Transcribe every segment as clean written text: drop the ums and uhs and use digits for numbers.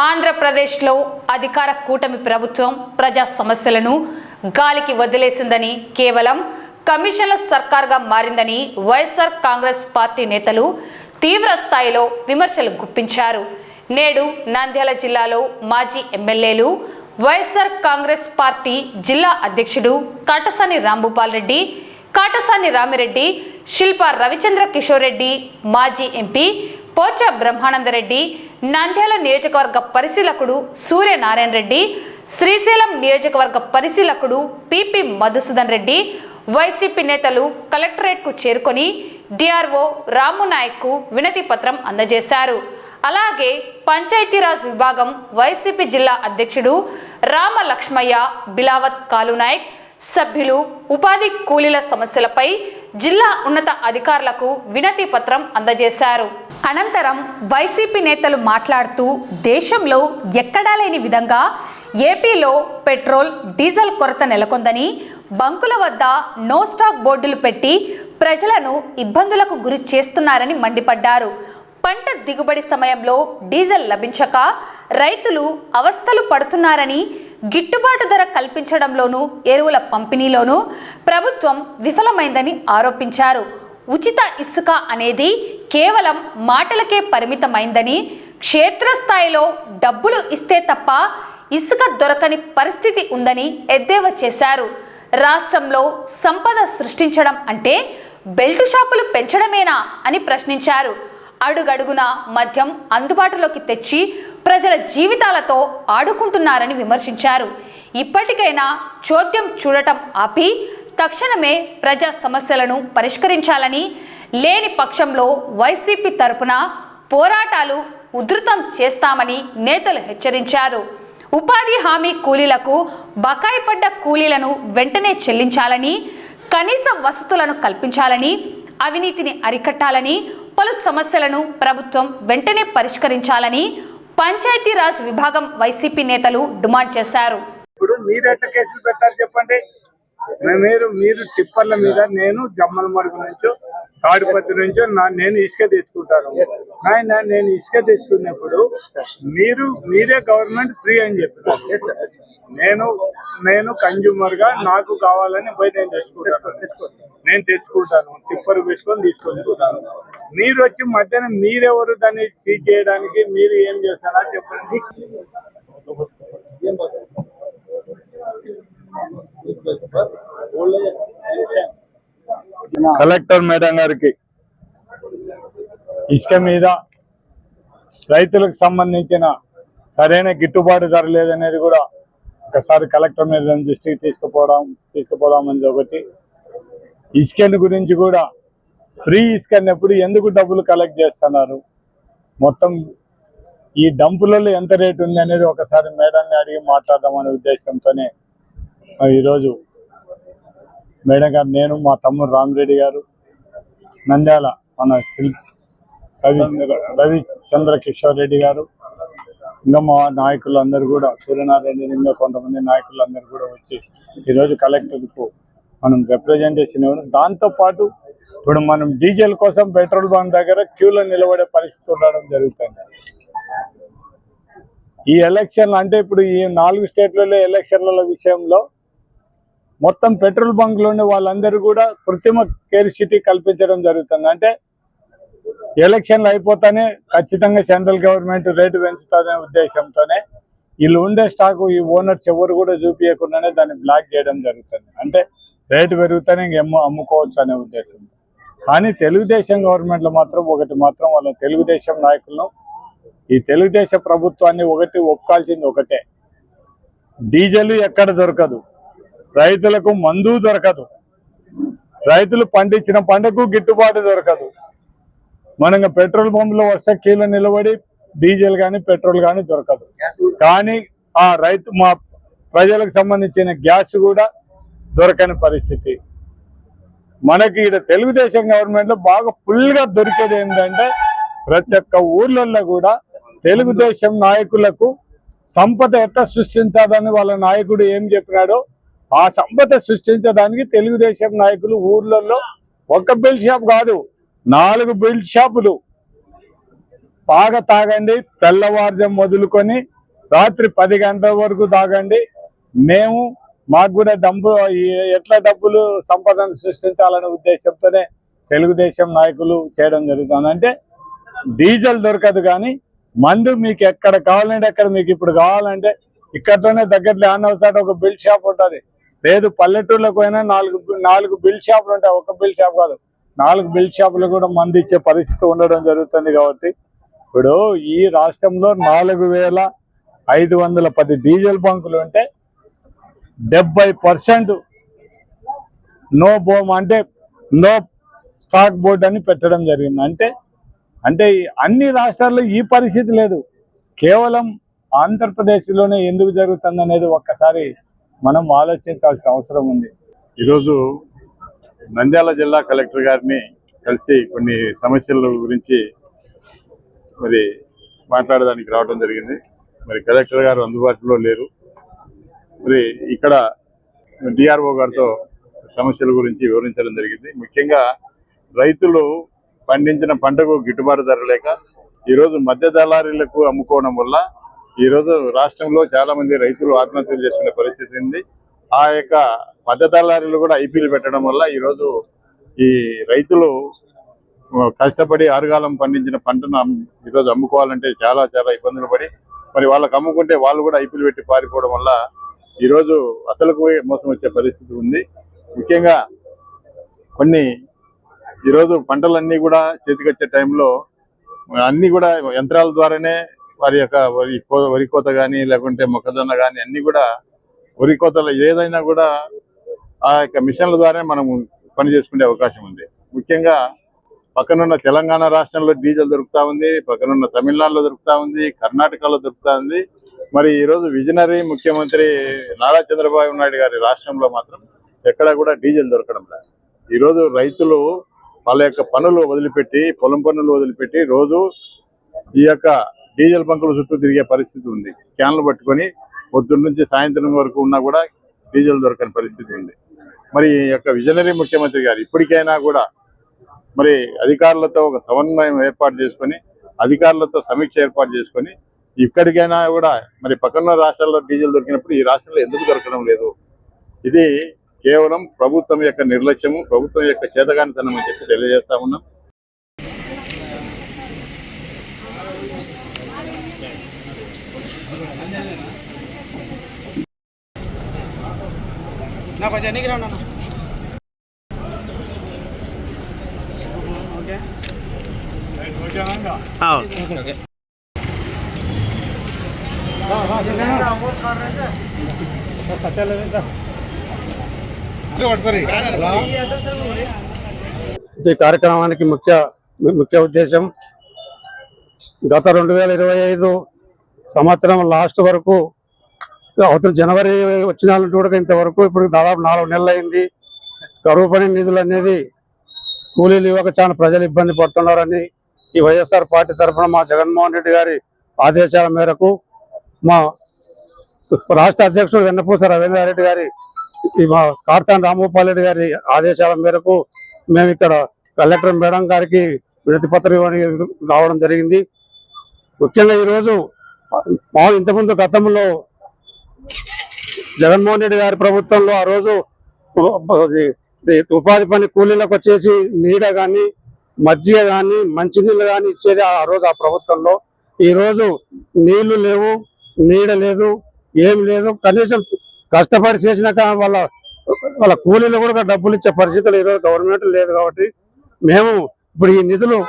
ఆంధ్రప్రదేశ్లో అధికార కూటమి ప్రభుత్వం ప్రజా సమస్యలను గాలికి వదిలేసిందని, కేవలం కమిషన్ల సర్కార్గా మారిందని వైఎస్ఆర్ కాంగ్రెస్ పార్టీ నేతలు తీవ్ర స్థాయిలో విమర్శలు గుప్పించారు. నేడు నంద్యాల జిల్లాలో మాజీ ఎమ్మెల్యేలు, వైఎస్ఆర్ కాంగ్రెస్ పార్టీ జిల్లా అధ్యక్షుడు కాటసాని రాంభూపాల్ రెడ్డి, కాటసాని రామిరెడ్డి, శిల్పా రవిచంద్ర కిషోర్ రెడ్డి, మాజీ ఎంపీ పోచా బ్రహ్మానందరెడ్డి, నంద్యాల నియోజకవర్గ పరిశీలకుడు సూర్యనారాయణ రెడ్డి, శ్రీశైలం నియోజకవర్గ పరిశీలకుడు పిపి మధుసూదన్ రెడ్డి, వైసీపీ నేతలు కలెక్టరేట్కు చేరుకొని డిఆర్ఓ రామునాయక్కు వినతి పత్రం అందజేశారు. అలాగే పంచాయతీరాజ్ విభాగం వైసీపీ జిల్లా అధ్యక్షుడు రామ లక్ష్మయ్య, బిలావత్ కాలునాయక్, సభ్యులు ఉపాధి కూలీల సమస్యలపై జిల్లా ఉన్నత అధికారులకు వినతి పత్రం అందజేశారు. అనంతరం వైసీపీ నేతలు మాట్లాడుతూ, దేశంలో ఎక్కడా లేని విధంగా ఏపీలో పెట్రోల్, డీజిల్ కొరత నెలకొందని, బంకుల వద్ద నో స్టాక్ బోర్డులు పెట్టి ప్రజలను ఇబ్బందులకు గురి చేస్తున్నారని మండిపడ్డారు. పంట దిగుబడి సమయంలో డీజిల్ లభించక రైతులు అవస్థలు పడుతున్నారని, గిట్టుబాటు ధర కల్పించడంలోనూ ఎరువుల పంపిణీలోనూ ప్రభుత్వం విఫలమైందని ఆరోపించారు. ఉచిత ఇసుక అనేది కేవలం మాటలకే పరిమితమైందని, క్షేత్రస్థాయిలో డబ్బులు ఇస్తే తప్ప ఇసుక దొరకని పరిస్థితి ఉందని ఎద్దేవా చేశారు. రాష్ట్రంలో సంపద సృష్టించడం అంటే బెల్టు షాపులు పెంచడమేనా అని ప్రశ్నించారు. అడుగడుగున మద్యం అందుబాటులోకి తెచ్చి ప్రజల జీవితాలతో ఆడుకుంటున్నారని విమర్శించారు. ఇప్పటికైనా చోద్యం చూడటం ఆపి తక్షణమే ప్రజా సమస్యలను పరిష్కరించాలని, లేని పక్షంలో వైసీపీ తరపున పోరాటాలు ఉధృతం చేస్తామని నేతలు హెచ్చరించారు. ఉపాధి హామీ కూలీలకు బకాయి పడ్డ కూలీలను వెంటనే చెల్లించాలని, కనీస వసతులను కల్పించాలని, అవినీతిని అరికట్టాలని, పలు సమస్యలను ప్రభుత్వం వెంటనే పరిష్కరించాలని పంచాయతీరాజ్ విభాగం వైసీపీ నేతలు డిమాండ్ చేశారు. ఇప్పుడు మీరు ఎట్లా కేసులు పెట్టారు చెప్పండి? మీరు టిప్పర్ల మీద, నేను జమ్మలమడుగు నుంచో తాడిపత్రి నుంచో నేను ఇసుక తెచ్చుకుంటాను. నేను ఇసుక తెచ్చుకున్నప్పుడు మీరే గవర్నమెంట్ ఫ్రీ అని చెప్పారు. నేను కన్జ్యూమర్ గా నాకు కావాలని పోయి నేను తెచ్చుకుంటాను, టిప్పర్ పెట్టుకొని తీసుకొచ్చుకుంటాను. మీరు వచ్చి మధ్యాహ్నం మీరెవరు దాన్ని సీజ్ చేయడానికి? మీరు ఏం చేస్తారా చెప్పండి. కలెక్టర్ మేడం గారికి ఇసుక మీద రైతులకు సంబంధించిన సరైన గిట్టుబాటు ధర లేదనేది కూడా ఒకసారి కలెక్టర్ మేడం దృష్టికి తీసుకుపోవడం అనేది ఒకటి. ఇసుకని గురించి కూడా ఫ్రీ ఇసుక అన్నప్పుడు ఎందుకు డబ్బులు కలెక్ట్ చేస్తున్నారు? మొత్తం ఈ డంపులలో ఎంత రేటు ఉంది అనేది ఒకసారి మేడాన్ని అడిగి మాట్లాడదామనే ఉద్దేశంతోనే ఈరోజు మేడం గారు, నేను, మా తమ్ముడు రామిరెడ్డి గారు, నంద్యాల మన రవిచంద్ర కిషోర్ రెడ్డి గారు, ఇంకా మా నాయకులందరూ కూడా, సూర్యనారాయణ, ఇంకా కొంతమంది నాయకులందరూ కూడా వచ్చి ఈరోజు కలెక్టర్కు మనం రిప్రజెంటేషన్ ఇవ్వడం. దాంతోపాటు ఇప్పుడు మనం డీజిల్ కోసం పెట్రోల్ బంక్ దగ్గర క్యూలో నిలబడే పరిస్థితి ఉండడం జరుగుతుంది. ఈ ఎలక్షన్ అంటే ఇప్పుడు ఈ 4 స్టేట్లలో ఎలక్షన్ల విషయంలో మొత్తం పెట్రోల్ బంక్లోని వాళ్ళందరూ కూడా కృత్రిమ కేరిసిటీ కల్పించడం జరుగుతుంది. అంటే ఎలక్షన్లు అయిపోతానే ఖచ్చితంగా సెంట్రల్ గవర్నమెంట్ రేటు పెంచుతుందనే ఉద్దేశంతోనే వీళ్ళు ఉండే స్టాకు ఈ ఓనర్స్ ఎవరు కూడా చూపించకుండానే దాన్ని బ్లాక్ చేయడం జరుగుతుంది. అంటే రేటు పెరుగుతానే అమ్ముకోవచ్చు అనే ఉద్దేశం. కానీ తెలుగుదేశం గవర్నమెంట్లో మాత్రం వాళ్ళ తెలుగుదేశం నాయకులను, ఈ తెలుగుదేశం ప్రభుత్వాన్ని ఒప్పుకోవాల్సింది ఒకటే, డీజిల్ ఎక్కడ దొరకదు, రైతులకు మందు దొరకదు, రైతులు పండించిన పంటకు గిట్టుబాటు దొరకదు. మనం పెట్రోల్ పంపులో వస్తే క్యూలో నిలబడి డీజిల్ కానీ పెట్రోల్ కానీ దొరకదు. కానీ ఆ మా ప్రజలకు సంబంధించిన గ్యాస్ కూడా దొరకని పరిస్థితి. మనకి ఇక్కడ తెలుగుదేశం గవర్నమెంట్లో బాగా ఫుల్గా దొరికేది ఏంటంటే, ప్రతి ఒక్క ఊర్లలో కూడా తెలుగుదేశం నాయకులకు సంపద ఎట్లా సృష్టించాలని వాళ్ళ నాయకుడు ఏం చెప్పినాడో ఆ సంపద సృష్టించడానికి తెలుగుదేశం నాయకులు ఊర్లలో ఒక బెల్ట్ షాప్ కాదు, 4 బెల్ట్ షాపులు బాగా తాగండి, తెల్లవారుజాం మొదలుకొని రాత్రి 10 గంటల వరకు తాగండి. మాకు కూడా ఎట్లా డబ్బులు సంపదను సృష్టించాలనే ఉద్దేశంతోనే తెలుగుదేశం నాయకులు చేయడం జరుగుతుంది. అంటే డీజిల్ దొరకదు కానీ మందు మీకు ఎక్కడ కావాలంటే అక్కడ, మీకు ఇప్పుడు కావాలంటే ఇక్కడతోనే దగ్గరలో ఆనవసాట ఒక బిల్ షాప్ ఉంటుంది. లేదు పల్లెటూర్లకు పోయినా నాలుగు బిల్ షాపులు ఉంటాయి. ఒక బిల్ షాప్ కాదు, 4 బిల్ షాపులు కూడా మందు ఇచ్చే పరిస్థితి ఉండడం జరుగుతుంది. కాబట్టి ఇప్పుడు ఈ రాష్ట్రంలో 4510 డీజిల్ బంకులు ఉంటే 70% నో స్టాక్ బోర్డ్ అని పెట్టడం జరిగింది. అంటే అన్ని రాష్ట్రాల్లో ఈ పరిస్థితి లేదు, కేవలం ఆంధ్రప్రదేశ్లోనే ఎందుకు జరుగుతుంది అనేది ఒక్కసారి మనం ఆలోచించాల్సిన అవసరం ఉంది. ఈరోజు నంద్యాల జిల్లా కలెక్టర్ గారిని కలిసి కొన్ని సమస్యల గురించి మరి మాట్లాడడానికి రావడం జరిగింది. మరి కలెక్టర్ గారు అందుబాటులో లేరు. మరి ఇక్కడ డిఆర్ఓ గారితో సమస్యల గురించి వివరించడం జరిగింది. ముఖ్యంగా రైతులు పండించిన పంటకు గిట్టుబాటు ధర లేక ఈరోజు మధ్య దళారీలకు అమ్ముకోవడం వల్ల ఈరోజు రాష్ట్రంలో చాలా మంది రైతులు ఆత్మహత్యలు చేసుకునే పరిస్థితి ఉంది. ఆ యొక్క మధ్య దళారీలు కూడా ఐపీలు పెట్టడం వల్ల ఈరోజు ఈ రైతులు కష్టపడి ఆరుగాలం పండించిన పంటను ఈరోజు అమ్ముకోవాలంటే చాలా ఇబ్బందులు పడి మరి వాళ్ళకు అమ్ముకుంటే వాళ్ళు కూడా ఐపీలు పెట్టి పారిపోవడం వల్ల ఈరోజు అసలుకు మోసం వచ్చే పరిస్థితి ఉంది. ముఖ్యంగా కొన్ని ఈరోజు పంటలన్నీ కూడా చేతికొచ్చే టైంలో అన్నీ కూడా యంత్రాల ద్వారానే వారి యొక్క వరి కోత కానీ లేకుంటే మొక్కజొన్న కానీ అన్నీ కూడా వరి కోతలు ఏదైనా కూడా ఆ యొక్క మిషన్ల ద్వారానే మనం పని చేసుకునే అవకాశం ఉంది. ముఖ్యంగా పక్కనున్న తెలంగాణ రాష్ట్రంలో డీజిల్ దొరుకుతా ఉంది, పక్కనున్న తమిళనాడులో దొరుకుతా ఉంది, కర్ణాటకలో దొరుకుతా ఉంది. మరి ఈరోజు విజనరీ ముఖ్యమంత్రి నారా చంద్రబాబు నాయుడు గారి రాష్ట్రంలో మాత్రం ఎక్కడ కూడా డీజిల్ దొరకడం లేదు. ఈరోజు రైతులు వాళ్ళ యొక్క పనులు వదిలిపెట్టి, పొలం పనులు వదిలిపెట్టి రోజు ఈ యొక్క డీజిల్ బంకుల చుట్టూ తిరిగే పరిస్థితి ఉంది. క్యాన్లు పట్టుకొని పొద్దున్న నుంచి సాయంత్రం వరకు ఉన్నా కూడా డీజిల్ దొరకని పరిస్థితి ఉంది. మరి ఈ యొక్క విజనరీ ముఖ్యమంత్రి గారు ఇప్పటికైనా కూడా మరి అధికారులతో ఒక సమన్వయం ఏర్పాటు చేసుకొని, అధికారులతో సమీక్ష ఏర్పాటు చేసుకొని ఇక్కడికైనా కూడా మరి పక్కన రాష్ట్రాల్లో డీజిల్ దొరికినప్పుడు ఈ రాష్ట్రంలో ఎందుకు దొరకడం లేదు? ఇది కేవలం ప్రభుత్వం యొక్క నిర్లక్ష్యము, ప్రభుత్వం యొక్క చేతగానితనం అని చెప్పి తెలియజేస్తా ఉన్నాం. ఈ కార్యక్రమానికి ముఖ్య ఉద్దేశం గత 2025 సంవత్సరం లాస్ట్ వరకు అవతల జనవరి వచ్చిన కూడా ఇంతవరకు ఇప్పుడు దాదాపు 4 నెలలు అయింది. కరువు పని నిధులు అనేది కూలీలు ఇవ్వక చాలా ప్రజలు ఇబ్బంది పడుతున్నారని ఈ వైఎస్ఆర్ పార్టీ తరఫున మా జగన్మోహన్ రెడ్డి గారి ఆదేశాల మేరకు మా రాష్ట్ర అధ్యక్షుడు వెన్నపూస రవీంద్రారెడ్డి గారి మా కాట్సాని రాంభూపాల్ రెడ్డి గారి ఆదేశాల మేరకు మేము ఇక్కడ కలెక్టర్ మేడం గారికి వినతి పత్రం రావడం జరిగింది. ముఖ్యంగా ఈరోజు ఇంతకుముందు గతంలో జగన్మోహన్ రెడ్డి గారి ప్రభుత్వంలో ఆ రోజు ఉపాధి పని కూలీలకు వచ్చేసి నీడ కానీ మజ్జిగ కానీ మంచినీళ్ళు కానీ ఇచ్చేది ఆ రోజు ఆ ప్రభుత్వంలో. ఈరోజు నీళ్లు లేవు, నీడ లేదు, ఏం లేదు. కనీసం కష్టపడి చేసినాక వాళ్ళ కూలీలు కూడా డబ్బులు ఇచ్చే పరిస్థితులు ఈరోజు గవర్నమెంట్ లేదు. కాబట్టి మేము ఇప్పుడు ఈ నిధులు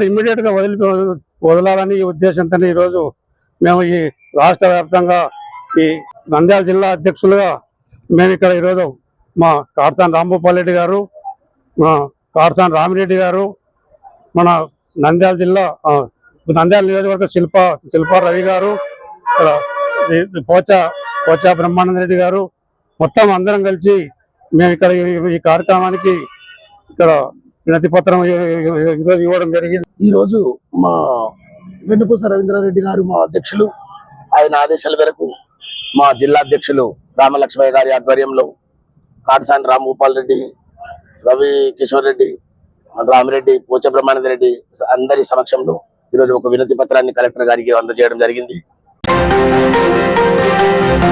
ఇమ్మీడియట్ గా వదలాలని ఈ ఉద్దేశంతో ఈరోజు మేము ఈ రాష్ట్ర వ్యాప్తంగా ఈ నంద్యాల జిల్లా అధ్యక్షులుగా మేము ఇక్కడ ఈరోజు మా కాట్సాని రాంభూపాల్ రెడ్డి గారు, మా కాట్సాని రామిరెడ్డి గారు, మన నంద్యాల నియోజకవర్గ శిల్పా రవి గారు, పోచా బ్రహ్మానంద రెడ్డి గారు, మొత్తం అందరం కలిసి మేము ఇక్కడ ఈ కార్యక్రమానికి ఇక్కడ వినతి పత్రం ఇవ్వడం జరిగింది. ఈరోజు మా వెన్నపూస రవీంద్రారెడ్డి గారు మా అధ్యక్షులు, ఆయన ఆదేశాల మేరకు మా జిల్లా అధ్యక్షులు రామలక్ష్మయ్య గారి ఆధ్వర్యంలో కాట్సాని రాంభూపాల్ రెడ్డి, రవి కిషోర్ రెడ్డి, రామిరెడ్డి, పోచ బ్రహ్మానంద రెడ్డి అందరి సమక్షంలో ఈరోజు ఒక వినతి పత్రాన్ని కలెక్టర్ గారికి అందజేయడం జరిగింది.